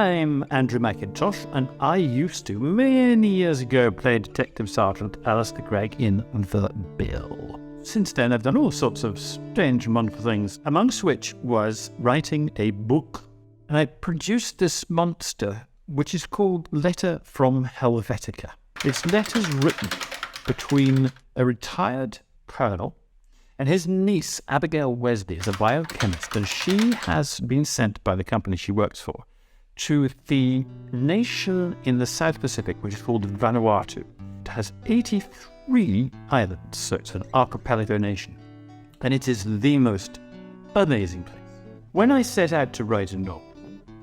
I'm Andrew Mackintosh, and I used to, many years ago, play Detective Sergeant Alastair Greig in The Bill. Since then, I've done all sorts of strange and wonderful things, amongst which was writing a book. And I produced this monster, which is called Letter from Helvetica. It's letters written between a retired colonel and his niece, Abigail Wesley, is a biochemist, and she has been sent by the company she works for to the nation in the South Pacific, which is called Vanuatu. It has 83 islands, so it's an archipelago nation, and it is the most amazing place. When I set out to write a novel,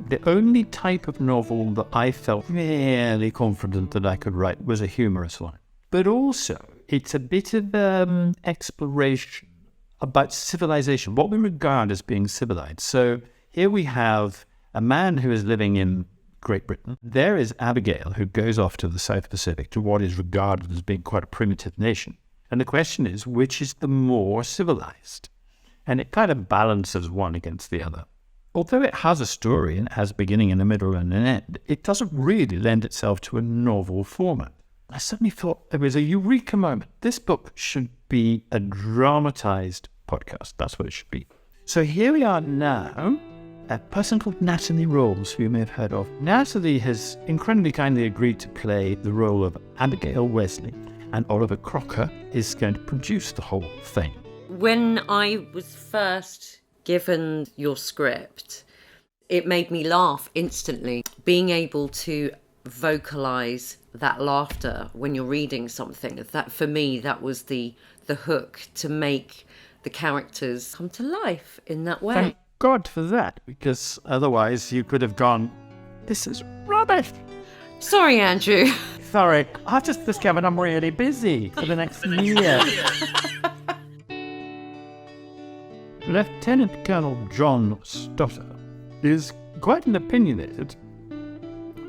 the only type of novel that I felt fairly confident that I could write was a humorous one. But also, it's a bit of exploration about civilization, what we regard as being civilized. So here we have a man who is living in Great Britain. There is Abigail, who goes off to the South Pacific, to what is regarded as being quite a primitive nation. And the question is, which is the more civilized? And it kind of balances one against the other. Although it has a story and it has a beginning and a middle and an end, it doesn't really lend itself to a novel format. I suddenly thought there was a eureka moment. This book should be a dramatized podcast. That's what it should be. So here we are now. A person called Natalie Rolls, who you may have heard of. Natalie has incredibly kindly agreed to play the role of Abigail Wesley, and Oliver Crocker is going to produce the whole thing. When I was first given your script, it made me laugh instantly. Being able to vocalize that laughter when you're reading something, that for me, that was the hook to make the characters come to life in that way. Thank God for that, because otherwise you could have gone, this is rubbish. Sorry, Andrew. Sorry, I've just discovered I'm really busy for the next year. Lieutenant Colonel John Stotter is quite an opinionated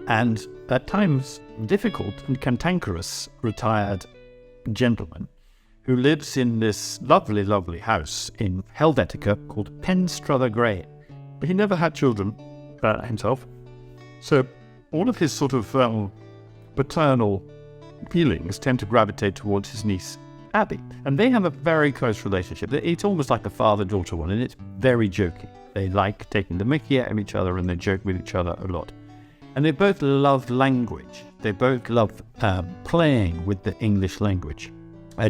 and at times difficult and cantankerous retired gentleman who lives in this lovely, lovely house in Helvetica called Penstrother Grey. He never had children himself, so all of his sort of paternal feelings tend to gravitate towards his niece, Abby. And they have a very close relationship. It's almost like a father-daughter one, and it's very jokey. They like taking the mickey out of each other, and they joke with each other a lot. And they both love language. They both love playing with the English language.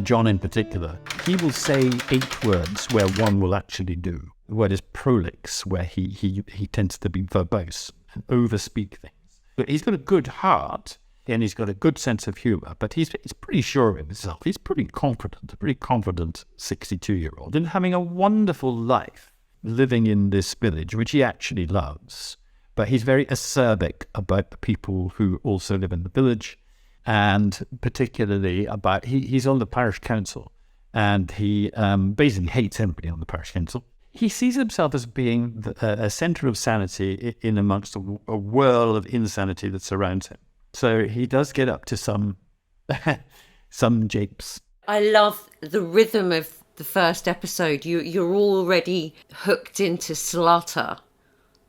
John in particular, he will say 8 words where one will actually do. The word is prolix, where he tends to be verbose and overspeak things. But he's got a good heart, and he's got a good sense of humour, but he's pretty sure of himself. He's pretty confident, a pretty confident 62-year-old, and having a wonderful life living in this village, which he actually loves. But he's very acerbic about the people who also live in the village, and particularly about, he's on the parish council, and he basically hates everybody on the parish council. He sees himself as being a centre of sanity in amongst a whirl of insanity that surrounds him. So he does get up to some japes. I love the rhythm of the first episode. You're already hooked into Slaughter,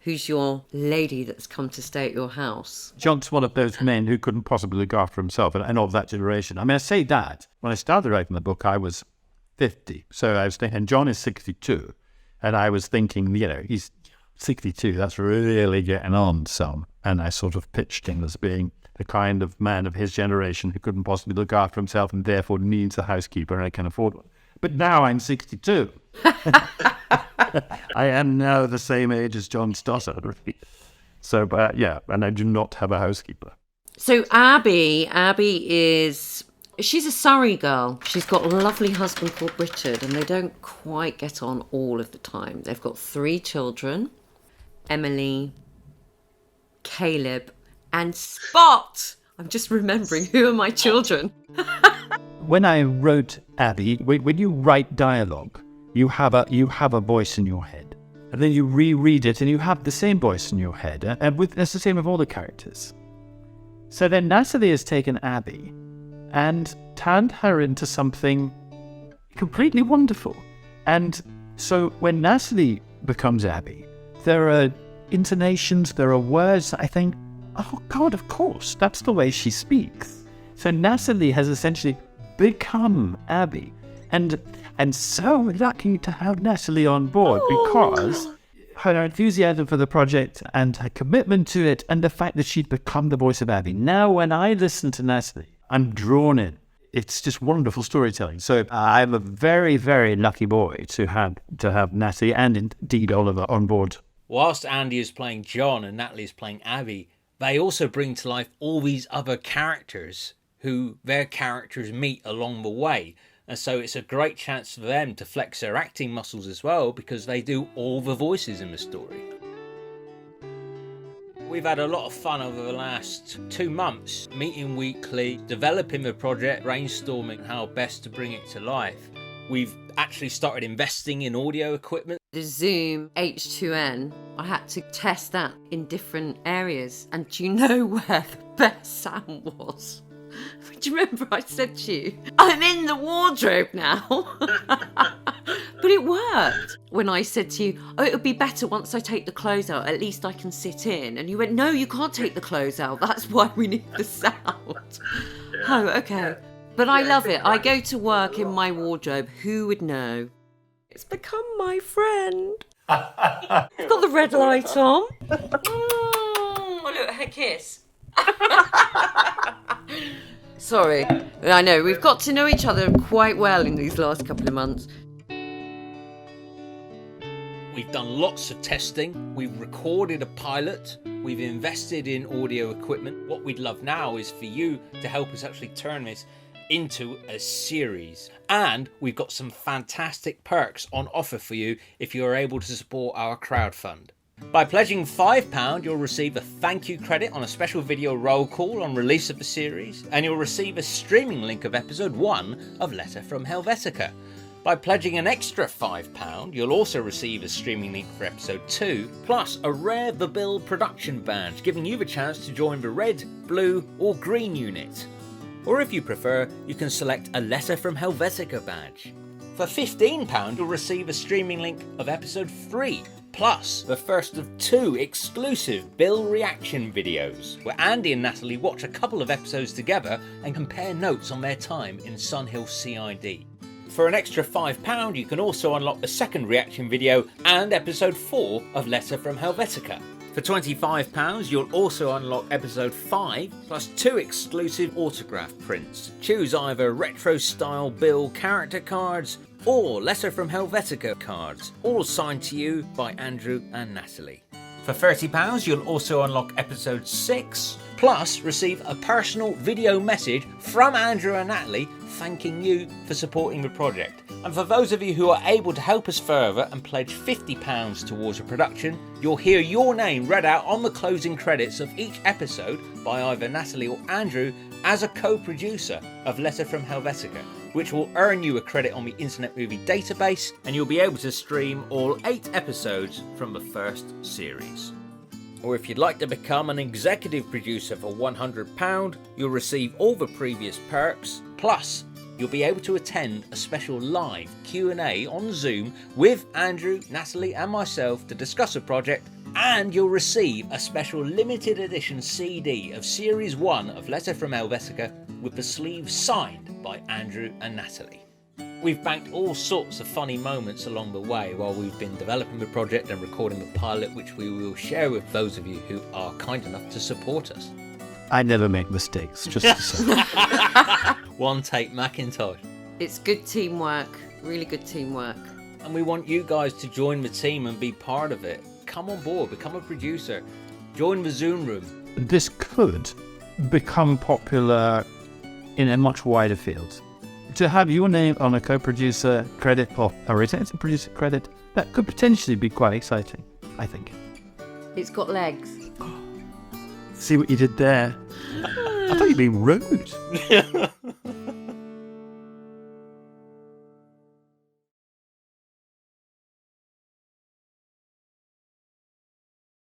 who's your lady that's come to stay at your house. John's one of those men who couldn't possibly look after himself, and of that generation. I mean, I say that. When I started writing the book, I was 50. So I was thinking, and John is 62. And I was thinking, he's 62. That's really getting on some. And I sort of pitched him as being the kind of man of his generation who couldn't possibly look after himself and therefore needs a housekeeper, and I can afford one. But now I'm 62. I am now the same age as John Stotter. So, and I do not have a housekeeper. So Abby she's a Surrey girl. She's got a lovely husband called Richard, and they don't quite get on all of the time. They've got 3 children, Emily, Caleb, and Spot. I'm just remembering, who are my children? When I wrote Abby, when you write dialogue, you have a voice in your head, and then you reread it, and you have the same voice in your head, and that's the same with all the characters. So then Natalie has taken Abby and turned her into something completely wonderful. And so when Natalie becomes Abby, there are intonations, there are words that I think, oh God, of course, that's the way she speaks. So Natalie has essentially become Abby. And so lucky to have Natalie on board because her enthusiasm for the project and her commitment to it and the fact that she'd become the voice of Abby. Now, when I listen to Natalie, I'm drawn in. It's just wonderful storytelling. So I'm a very, very lucky boy to have Natalie and indeed Oliver on board. Whilst Andy is playing John and Natalie is playing Abby, they also bring to life all these other characters who their characters meet along the way. And so it's a great chance for them to flex their acting muscles as well because they do all the voices in the story. We've had a lot of fun over the last 2 months, meeting weekly, developing the project, brainstorming how best to bring it to life. We've actually started investing in audio equipment. The Zoom H2N, I had to test that in different areas. And do you know where the best sound was? Do you remember I said to you, I'm in the wardrobe now? But it worked. When I said to you, oh, it'll be better once I take the clothes out, at least I can sit in. And you went, no, you can't take the clothes out. That's why we need the sound. Yeah. Oh, okay. Yeah. But I love it. I go to work in my wardrobe. Who would know? It's become my friend. It's got the red light on. Look at her kiss. Sorry. I know, we've got to know each other quite well in these last couple of months. We've done lots of testing. We've recorded a pilot. We've invested in audio equipment. What we'd love now is for you to help us actually turn this into a series. And we've got some fantastic perks on offer for you if you're able to support our crowdfund. By pledging £5, you'll receive a thank you credit on a special video roll call on release of the series, and you'll receive a streaming link of episode 1 of Letter from Helvetica. By pledging an extra £5, you'll also receive a streaming link for episode 2, plus a rare The Bill production badge, giving you the chance to join the red, blue or green unit. Or if you prefer, you can select a Letter from Helvetica badge. For £15, you'll receive a streaming link of episode 3, plus the first of 2 exclusive Bill reaction videos, where Andy and Natalie watch a couple of episodes together and compare notes on their time in Sunhill CID. For an extra £5, you can also unlock the second reaction video and episode 4 of Letter from Helvetica. For £25, you'll also unlock episode 5, plus 2 exclusive autograph prints. Choose either retro-style Bill character cards or Letter from Helvetica cards, all signed to you by Andrew and Natalie. For £30, you'll also unlock episode 6, plus receive a personal video message from Andrew and Natalie thanking you for supporting the project. And for those of you who are able to help us further and pledge £50 towards a production, you'll hear your name read out on the closing credits of each episode by either Natalie or Andrew as a co-producer of Letter from Helvetica, which will earn you a credit on the Internet Movie Database, and you'll be able to stream all 8 episodes from the first series. Or if you'd like to become an executive producer for £100, you'll receive all the previous perks, plus you'll be able to attend a special live Q&A on Zoom with Andrew, Natalie and myself to discuss a project, and you'll receive a special limited edition CD of Series 1 of Letter from Helvetica with the sleeve signed by Andrew and Natalie. We've banked all sorts of funny moments along the way while we've been developing the project and recording the pilot, which we will share with those of you who are kind enough to support us. I never make mistakes, just to say. One take Mackintosh. It's good teamwork, really good teamwork. And we want you guys to join the team and be part of it. Come on board, become a producer, join the Zoom room. This could become popular in a much wider field. To have your name on a co-producer credit or a written producer credit, that could potentially be quite exciting, I think. It's got legs. See what you did there? I thought you were being rude.